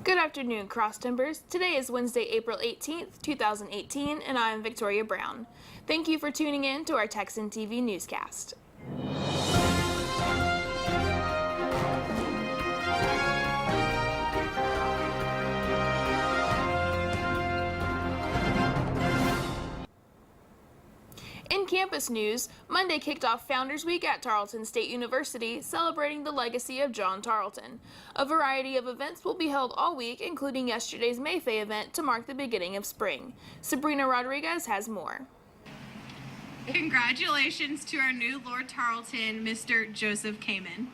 Good afternoon, Cross Timbers. Today is Wednesday, April 18th, 2018, and I'm Victoria Brown. Thank you for tuning in to our Texan TV newscast. In campus news, Monday kicked off Founders Week at Tarleton State University, celebrating the legacy of John Tarleton. A variety of events will be held all week, including yesterday's Mayfay event to mark the beginning of spring. Sabrina Rodriguez has more. Congratulations to our new Lord Tarleton, Mr. Joseph Kamen.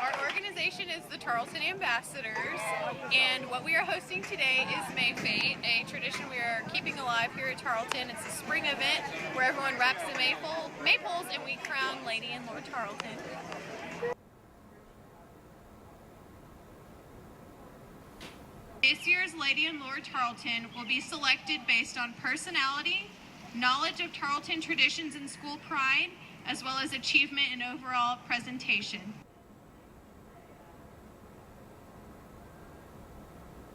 Our organization is the Tarleton Ambassadors, and what we are hosting today is Mayfay, a tradition we are keeping alive here at Tarleton. It's a spring event where everyone wraps the maypoles and we crown Lady and Lord Tarleton. This year's Lady and Lord Tarleton will be selected based on personality, knowledge of Tarleton traditions and school pride, as well as achievement in overall presentation.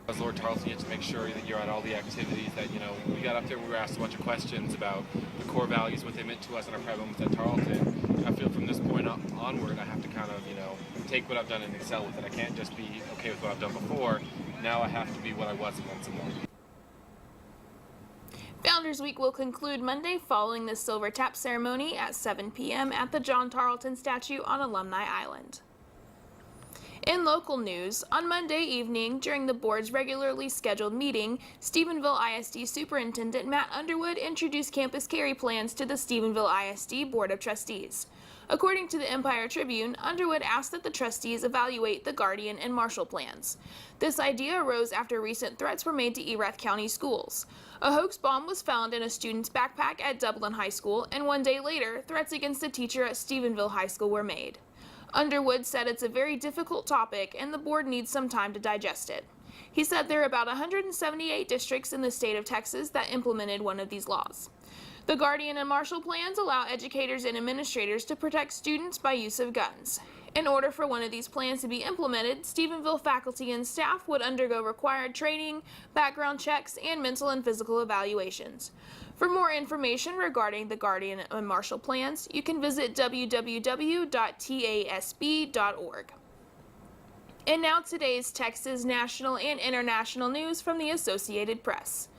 As Lord Tarleton, you have to make sure that you're at all the activities that, we got up there, we were asked a bunch of questions about the core values, what they meant to us in our private moments at Tarleton. And I feel from this point onward, I have to kind of, take what I've done and excel with it. I can't just be okay with what I've done before. Now I have to be what I was once and more. Founders Week will conclude Monday following the Silver Tap ceremony at 7 p.m. at the John Tarleton statue on Alumni Island. In local news, on Monday evening, during the board's regularly scheduled meeting, Stephenville ISD Superintendent Matt Underwood introduced campus carry plans to the Stephenville ISD Board of Trustees. According to the Empire Tribune, Underwood asked that the trustees evaluate the Guardian and Marshall plans. This idea arose after recent threats were made to Erath County schools. A hoax bomb was found in a student's backpack at Dublin High School, and one day later, threats against a teacher at Stephenville High School were made. Underwood said it's a very difficult topic and the board needs some time to digest it. He said there are about 178 districts in the state of Texas that implemented one of these laws. The Guardian and Marshall plans allow educators and administrators to protect students by use of guns. In order for one of these plans to be implemented, Stephenville faculty and staff would undergo required training, background checks, and mental and physical evaluations. For more information regarding the Guardian and Marshall plans, you can visit www.tasb.org. And now today's Texas national and international news from the Associated Press.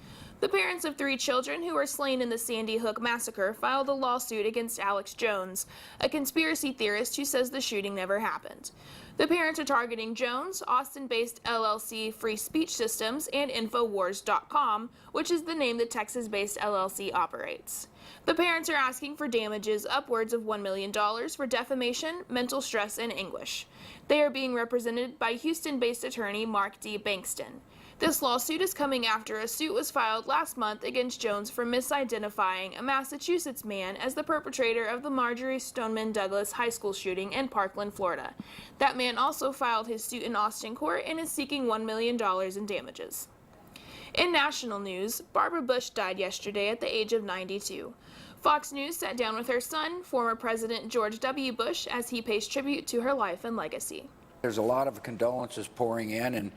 The parents of 3 children who were slain in the Sandy Hook massacre filed a lawsuit against Alex Jones, a conspiracy theorist who says the shooting never happened. The parents are targeting Jones, Austin-based LLC Free Speech Systems, and Infowars.com, which is the name the Texas-based LLC operates. The parents are asking for damages upwards of $1 million for defamation, mental stress, and anguish. They are being represented by Houston-based attorney Mark D. Bankston. This lawsuit is coming after a suit was filed last month against Jones for misidentifying a Massachusetts man as the perpetrator of the Marjorie Stoneman Douglas High School shooting in Parkland, Florida. That man also filed his suit in Austin court and is seeking $1 million in damages. In national news, Barbara Bush died yesterday at the age of 92. Fox News sat down with her son, former President George W. Bush, as he pays tribute to her life and legacy. There's a lot of condolences pouring in, and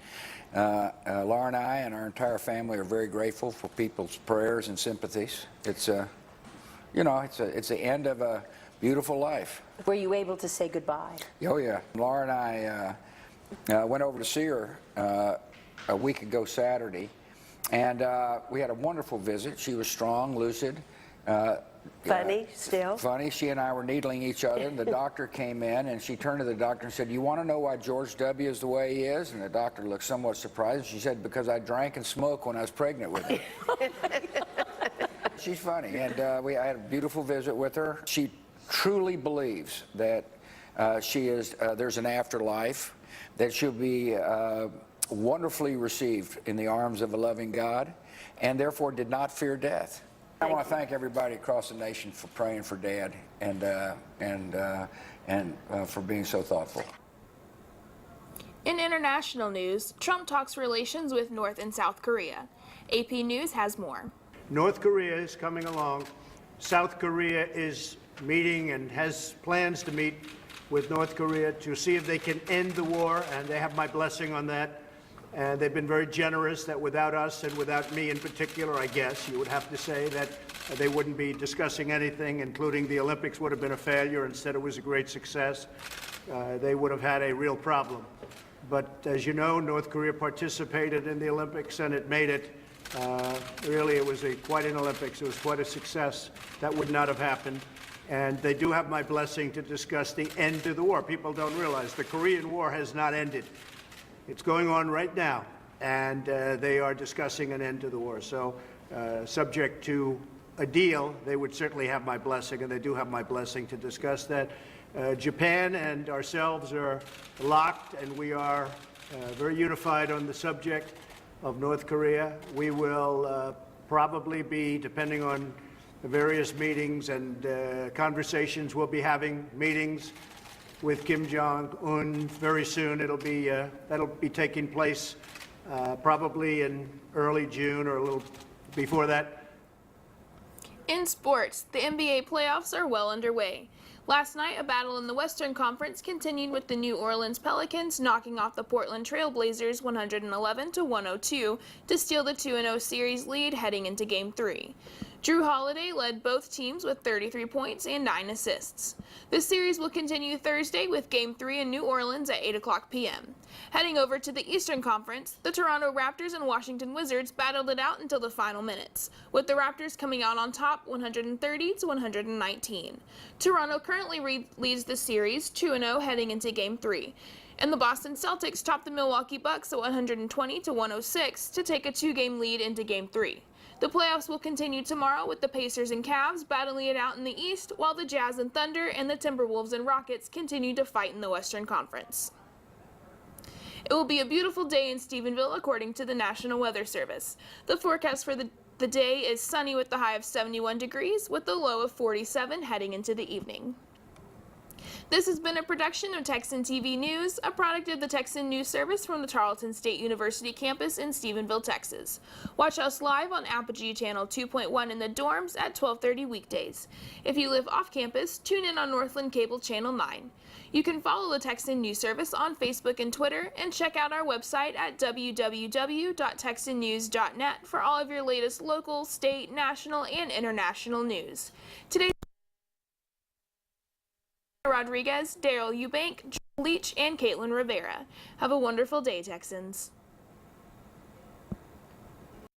Laura and I and our entire family are very grateful for people's prayers and sympathies. It's it's the end of a beautiful life. Were you able to say goodbye? Oh yeah. Laura and I went over to see her a week ago Saturday, and we had a wonderful visit. She was strong, lucid. Funny, still? Funny. She and I were needling each other, and the doctor came in, and she turned to the doctor and said, "You want to know why George W. is the way he is?" And the doctor looked somewhat surprised. She said, "Because I drank and smoked when I was pregnant with him." She's funny, and I had a beautiful visit with her. She truly believes that there's an afterlife, that she'll be wonderfully received in the arms of a loving God, and therefore did not fear death. I want to thank everybody across the nation for praying for Dad and for being so thoughtful. In international news, Trump talks relations with North and South Korea. AP News has more. North Korea is coming along. South Korea is meeting and has plans to meet with North Korea to see if they can end the war, and they have my blessing on that. And they've been very generous that without us and without me in particular, I guess, you would have to say that they wouldn't be discussing anything, including the Olympics would have been a failure. Instead, it was a great success. They would have had a real problem. But as you know, North Korea participated in the Olympics, and it made it. Really, it was quite an Olympics. It was quite a success. That would not have happened. And they do have my blessing to discuss the end to the war. People don't realize the Korean War has not ended. It's going on right now, and they are discussing an end to the war. So, subject to a deal, they would certainly have my blessing, and they do have my blessing to discuss that. Japan and ourselves are locked, and we are very unified on the subject of North Korea. We will probably be, depending on the various meetings and conversations, we'll be having meetings with Kim Jong-un very soon. That'll be taking place probably in early June or a little before that. In sports, the NBA playoffs are well underway. Last night, a battle in the Western Conference continued with the New Orleans Pelicans knocking off the Portland Trail Blazers 111-102 to steal the 2-0 series lead heading into Game 3. Drew Holiday led both teams with 33 points and 9 assists. The series will continue Thursday with Game 3 in New Orleans at 8 o'clock p.m. Heading over to the Eastern Conference, the Toronto Raptors and Washington Wizards battled it out until the final minutes, with the Raptors coming out on top 130-119. Toronto currently leads the series 2-0 heading into Game 3. And the Boston Celtics topped the Milwaukee Bucks at 120-106 to take a 2-game lead into Game 3. The playoffs will continue tomorrow with the Pacers and Cavs battling it out in the East, while the Jazz and Thunder and the Timberwolves and Rockets continue to fight in the Western Conference. It will be a beautiful day in Stephenville according to the National Weather Service. The forecast for the day is sunny with the high of 71 degrees with the low of 47 heading into the evening. This has been a production of Texan TV News, a product of the Texan News Service from the Tarleton State University campus in Stephenville, Texas. Watch us live on Apogee Channel 2.1 in the dorms at 12:30 weekdays. If you live off campus, tune in on Northland Cable Channel 9. You can follow the Texan News Service on Facebook and Twitter, and check out our website at www.texannews.net for all of your latest local, state, national, and international news. Today, Rodriguez, Daryl Eubank, Joel Leach, and Caitlin Rivera. Have a wonderful day, Texans.